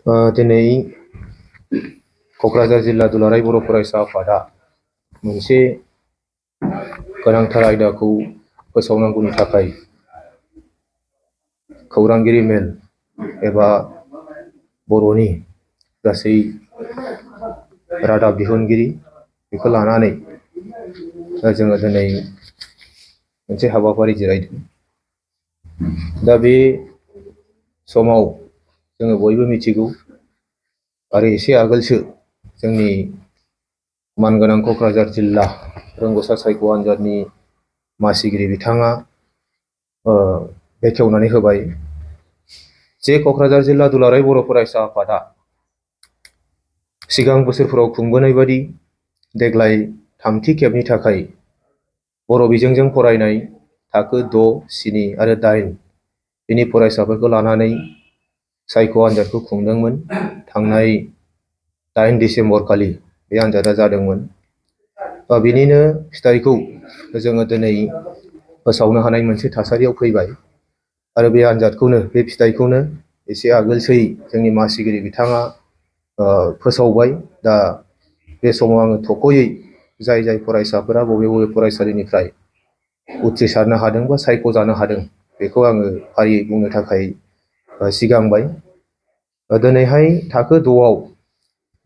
दिनै क'क्राझार जिल्ला दुलाराय बर' फरायसा आफादा मोनसे गोनांथार आयदाखौ फोसावनांगौनि थाखाय खौरांगिरि मेल एबा बर'नि गासै रादाब दिहुनगिरि बेखौ लानानै जोङो दिनै मोनसे हाबाफारि जिरायदों। दा बे समाव जोङो बयबो मिथिगौ आरो एसे आगोलसो जोंनि मानगोनां क'क्राझार जिल्ला रोंग'सा सायख' आनजादनि मासिगिरि बिथाङा बेखेवनानै होबाय जे क'क्राझार जिल्ला दुलाराय बर' फरायसा आफादा सिगां बोसोरफोराव खुंबोनाय बादि देग्लाय थामथि खेबनि थाखाय बर' बिजोंजों फरायनाय थाखो 6, 7 आरो 8 बिनि फरायसाफोरखौ लानानै सायख' आनजादखौ खुंदोंमोन। थांनाय 8 डिसेम्बर खालि बे आनजादा जादोंमोन। बिनिनो फिथाइखौ जोङो दिनै फोसावनो हानाय मोनसे थासारियाव फैबाय आरो बे आनजादखौनो बे फिथाइखौनो एसे आगोलसै जोंनि मासिगिरि बिथाङा फोसावबाय। दा बे समाव आङो थख'यै जाय फरायसाफोरा बबे फरायसालिनिफ्राय उथ्रिसारनो हादों बा सायख'जानो हादों बेखौ आङो फारियै बुंनो थाखाय सिगांबाय। दिनैहाय थाखो 6आव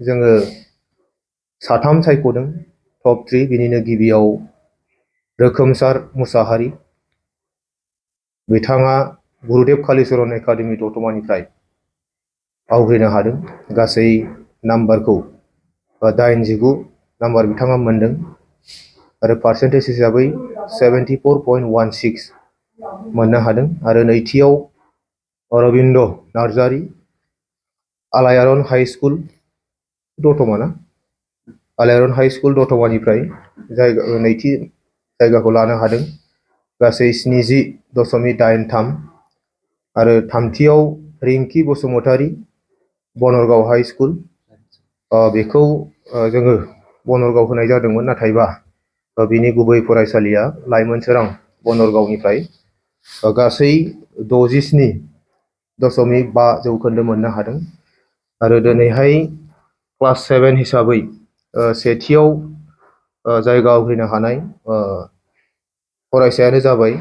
जोङो 3 सायख'दों टप 3। बिनिनो गिबियाव रोखोमसार मुसाहारि, बिथाङा गुरुदेब कालिचरण एकाडेमि दतमानिफ्राय आवग्रिनो हादों। गासै नाम्बारखौ 89 नाम्बार बिथाङा मोनदों आरो पार्सेन्टेज हिसाबै 74.16 मोननो हादों। आरो नैथियाव अरबिन्द नार्जारि, आलायारन हाइ स्कुल दतमा आलायारन हाइ स्कुल दतमानिफ्राय नैथि जायगाखौ लानो हादों, गासै 70.83। आरो थामथियाव रिंकि बसुमतारि, बनरगाव हाइ स्कुल, बेखौ जोङो बनरगाव होनाय जादोंमोन, नाथायबा बिनि गुबै फरायसालिया लाइमोनसोरां बनरगावनिफ्राय गासै 67.5 जौखोन्दो मोननो हादों। आरो दिनैहाय क्लास 7 हिसाबै सेथियाव जायगा आवग्रिनो हानाय फरायसायानो जाबाय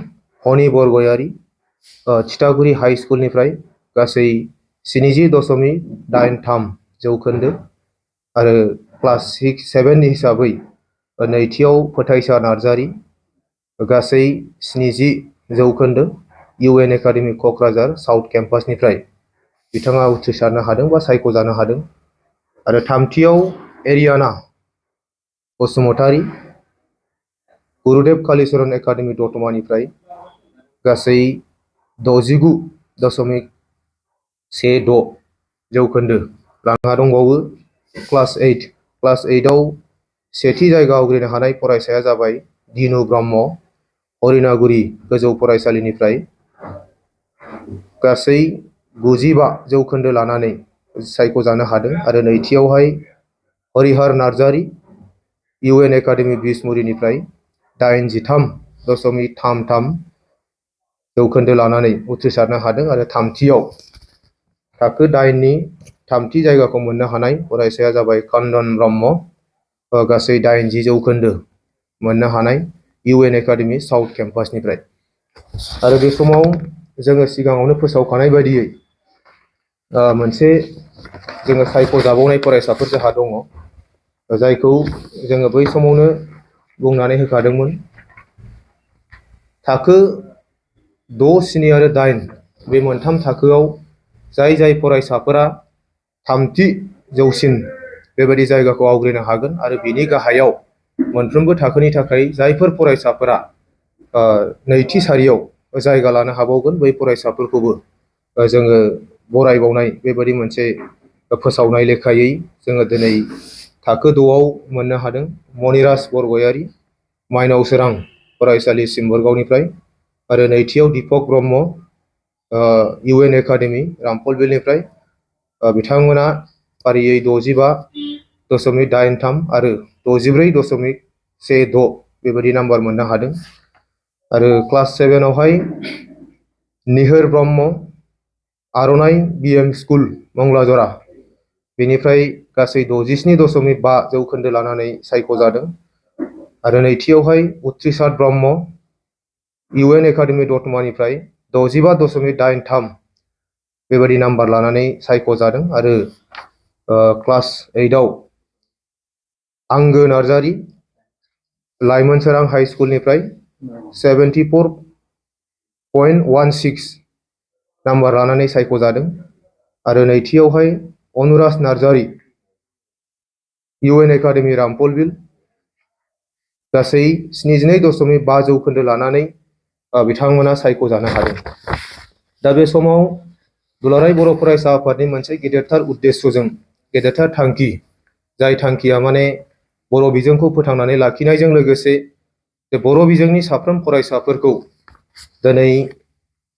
हनि बरगयारि, थिथागुरि हाइ स्कुलनिफ्राय गासै 70.83 जौखोन्दो। आरो क्लास 7 हिसाबै नैथियाव फोथायसा नार्जारि, गासै 70 जौखोन्दो। UN एकाडेमि क'क्राझार साउथ केम्पासनिफ्राय बिथाङा उथ्रिसारनो हादों बा सायख'जानो हादों। आरो थामथियाव एरियाना बसुमतारि, गुरुदेब कालिचरण एकाडेमि दतमानिफ्राय गासै 69.16 जौखोन्दो राङा दंबावो। क्लास 8आव सेथि जायगा आवग्रिनो हानाय फरायसाया जाबाय दिनु ब्रह्म, हरिनागुरि गोजौ फरायसालिनिफ्राय गासै 95 जौखोन्दो लानानै सायख'जानो हादों। आरो नैथियावहाय हरिहर नार्जारि, UN एकाडेमि बिसमुरिनिफ्राय 83.33 जौखोन्दो लानानै उथ्रिसारनो हादों। आरो थामथियाव थाखो 8नि थामथि जायगाखौ मोननो हानाय फरायसाया जाबाय कन्दन ब्रह्म, गासै 80 जौखोन्दो मोननो हानाय UN एकाडेमि साउथ केम्पासनिफ्राय। आरो बे समाव जोङो सिगाङावनो फोसावखानाय बायदियै मोनसे जोङो सायख'जाबावनाय फरायसाफोर जोंहा दङ, जायखौ जोङो बै समावनो बुंनानै होखादोंमोन। थाखो 6, 7 आरो 8 बे मोनथाम थाखोआव जाय फरायसाफोरा थामथि जौसिन बेबायदि जायगाखौ आवग्रिनो हागोन आरो बिनि गाहायाव मोनफ्रोमबो थाखोनि थाखाय जायफोर फरायसाफोरा नैथि सारियाव जायगा लानो हाबावगोन, बै फरायसाफोरखौबो जोङो बरायबावनाय बेबायदि मोनसे फोसावनाय लेखायै जोङो दिनै थाखो 6आव मोननो हादों। मनिराज बरगयारि, माइनाव सोरां फरायसालि सिम्बोरगावनिफ्राय। आरो नैथियाव दीपक ब्रह्म, UN एकाडेमि रामफलबिलनिफ्राय। बिथांमोना फारियै 65.83 आरो 64.16 बेबायदि नाम्बार मोननो हादों। आरो क्लास 7आवहाय निहोर ब्रह्म, आर'नाइ BM स्कुल मंगलाजरा बेनिफ्राय गासै 67.5 जौखोन्दो लानानै सायख'जादों। आरो नैथियावहाय उथ्रिसार ब्रह्म UN एकाडेमि दतमानिफ्राय 65.83 बेबायदि नाम्बार लानानै सायख'जादों। आरो क्लास 8आव आंगो नार्जारि लाइमोनसोरां हाइ स्कुलनिफ्राय 74.16 नाम्बार लानानै सायख'जादों। आरो नैथियावहाय अनुराज नार्जारि UN एकाडेमि रामफलबिल गासै 72.5 जौखोन्दो लानानै बिथांमोना सायख'जानो हादों। दा बे समाव दुलाराय बर' फरायसा आफादनि मोनसे गेदेरथार उद्देश्यजों गेदेरथार थांखि, जाय थांखिया माने बर' बिजोंखौ फोथांनानै लाखिनायजों लोगोसे जे बर' बिजोंनि साफ्रोम फरायसाफोरखौ दिनै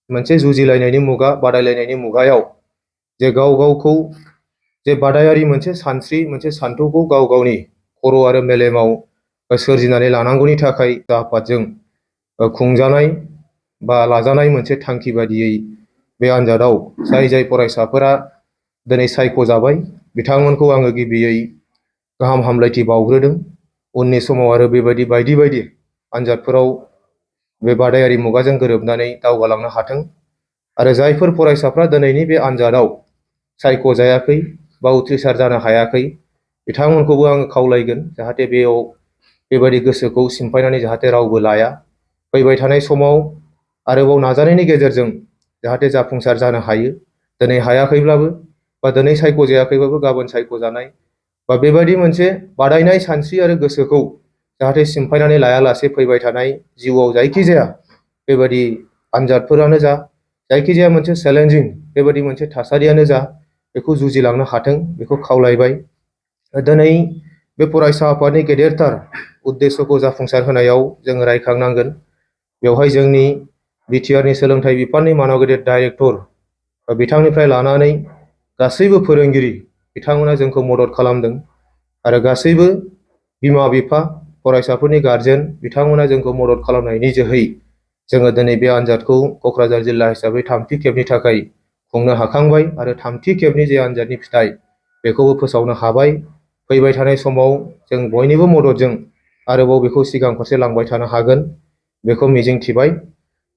मोनसे जुजिलायनायनि मुगा, बादायलायनायनि मुगायाव जे गाव गावखौ जे बादायारि मोनसे सानस्रि, मोनसे सान्थौखौ गाव गावनि खर' आरो मेलेमाव सोरजिनानै लानांगौनि थाखाय आफादजों खुंजानाय बा लाजानाय मोनसे थांखि बादियै बे आन्जादाव जाय फरायसाफोरा दिनै सायख'जाबाय बिथांमोनखौ आङो गिबियै गाहाम हामलायथि बावग्रोदों। उननि समाव आरो बेबायदि बायदि बायदि आन्जादफोराव बे बादायारि मुगाजों गोरोबनानै दावगालांनो हाथों। आरो जायफोर फरायसाफ्रा दिनैनि बे आन्जादाव सायख'जायाखै बा उथ्रिसार जानो हायाखै बिथांमोनखौबो आङो खावलायगोन जाहाथे बेयाव बेबायदि गोसोखौ सिमफायनानै जाहाथे रावबो लाया। फैबाय थानाय समाव आरोबाव नाजानायनि गेजेरजों जाहाथे जाफुंसार जानो हायो। दिनै हायाखैब्लाबो बा दिनै सायख'जायाखैब्लाबो गाबोन सायख'जानाय बा बेबायदि मोनसे बादायनाय सानस्रि आरो गोसोखौ जाहाथे सिमफायनानै लायालासे फैबाय थानाय जिउआव जायखिजाया बेबायदि आन्जादफोरानो जा, जायखिजाया मोनसे चेलेन्जिं बेबायदि मोनसे थासारियानो जा, बेखौ जुजिलांनो हाथों बेखौ खावलायबाय। दिनै बे फरायसा आफादनि गेदेरथार उद्देश्यखौ जाफुंसार होनायाव जोङो रायखांनांगोन। बेवहाय जोंनि बिटिआरनि सोलोंथाइ बिफाननि मानाव गेदेर डाइरेक्टर बिथांनिफ्राय लानानै गासैबो फोरोंगिरि बिथांमोना जोंखौ मदद खालामदों। आरो गासैबो बिमा बिफा, फरायसाफोरनि गार्जेन बिथांमोना जोंखौ मदद खालामनायनि जोहै जोङो दिनै बे आन्जादखौ क'क्राझार जिल्ला हिसाबै थामथि खेबनि थाखाय खुंनो हाखांबाय। आरो थामथि खेबनि जे आन्जादनि फिथाइ बेखौबो फोसावनो हाबाय। फैबाय थानाय समाव जों बयनिबो मददजों आरोबाव बेखौ सिगां फारसे लांबाय थानो हागोन बेखौ मिजिंथिबाय।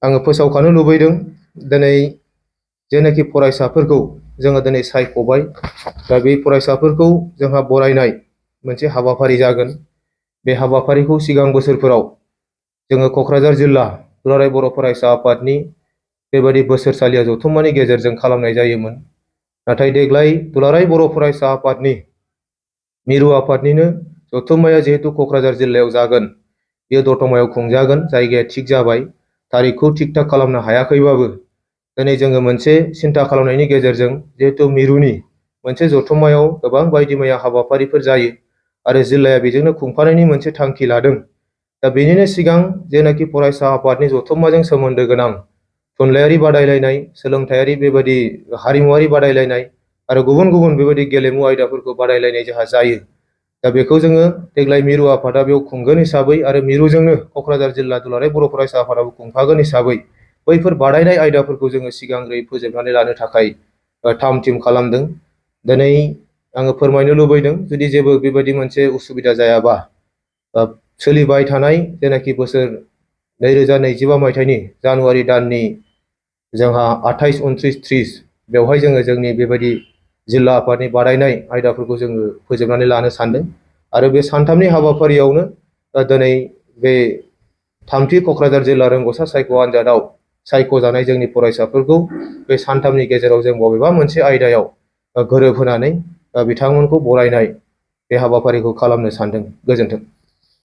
आङो फोसावखानो लुबैदों दिनै जेनाखि फरायसाफोरखौ जोङो दिनै सायख'बाय, दा बे फरायसाफोरखौ जोंहा बरायनाय मोनसे हाबाफारि जागोन। बे हाबाफारिखौ सिगां बोसोरफोराव जोङो क'क्राझार जिल्ला दुलाराय बर' फरायसा आफादनि बेबायदि बोसोरसालिया जथुम्मानि गेजेरजों खालामनाय जायोमोन। नाथाय देग्लाय दुलाराय बर' फरायसा आफादनि मिरु आफादनिनो जथुम्माया जिहेतु क'क्राझार जिल्लायाव जागोन, बेयो दतमायाव खुंजागोन। जायगाया थिग जाबाय, थारिखखौ थिग थाक खालामनो हायाखैबाबो दिनै जोङो मोनसे सिन्था खालामनायनि गेजेरजों जिहेतु मिरुनि मोनसे जथुम्मायाव गोबां बायदि मैया हाबाफारिफोर जायो आरो जिल्लाया बेजोंनो खुंफानायनि मोनसे थांखि लादों। दा बेनिनो सिगां जेनाखि फरायसा आफादनि जथुम्माजों सोमोन्दो गोनां थुनलाइयारि बादायलायनाय, सोलोंथाइयारि बेबायदि हारिमुवारि बादायलायनाय आरो गुबुन गुबुन बेबायदि गेलेमु आयदाफोरखौ बादायलायनाय जोंहा जायो। दा बेखौ जोङो देग्लाय मिरु आफादा बेयाव खुंगोन हिसाबै आरो मिरुजोंनो क'क्राझार जिल्ला दुलाराय बर' फरायसा आफादाबो खुंफागोन हिसाबै बैफोर बादायनाय आयदाफोरखौ जोङो सिगांग्रोै फोजोबनानै लानो थाखाय थाम थिम खालामदों। दिनै आङो फोरमायनो लुबैदों जुदि जेबो बेबायदि मोनसे उसुबिदा जायाबा सोलिबाय थानाय जेनाखि बोसोर 2025 मायथाइनि जानुवारि दाननि जोंहा 28, 29, 30 बेवहाय जोङो जोंनि बेबायदि जिल्ला आफादनि बादायनाय आयदाफोरखौ जोङो फोजोबनानै लानो सानदों। आरो बे सानथामनि हाबाफारियावनो दिनै बे थामथि क'क्राझार जिल्ला रोंग'सा सायख' आन्जादाव सायख'जानाय जोंनि फरायसाफोरखौ बे सानथामनि गेजेराव जों बबेबा मोनसे आयदायाव गोरोबहोनानै बिथांमोनखौ बरायनाय बे हाबाफारिखौ खालामनो सानदों। गोजोन्थों।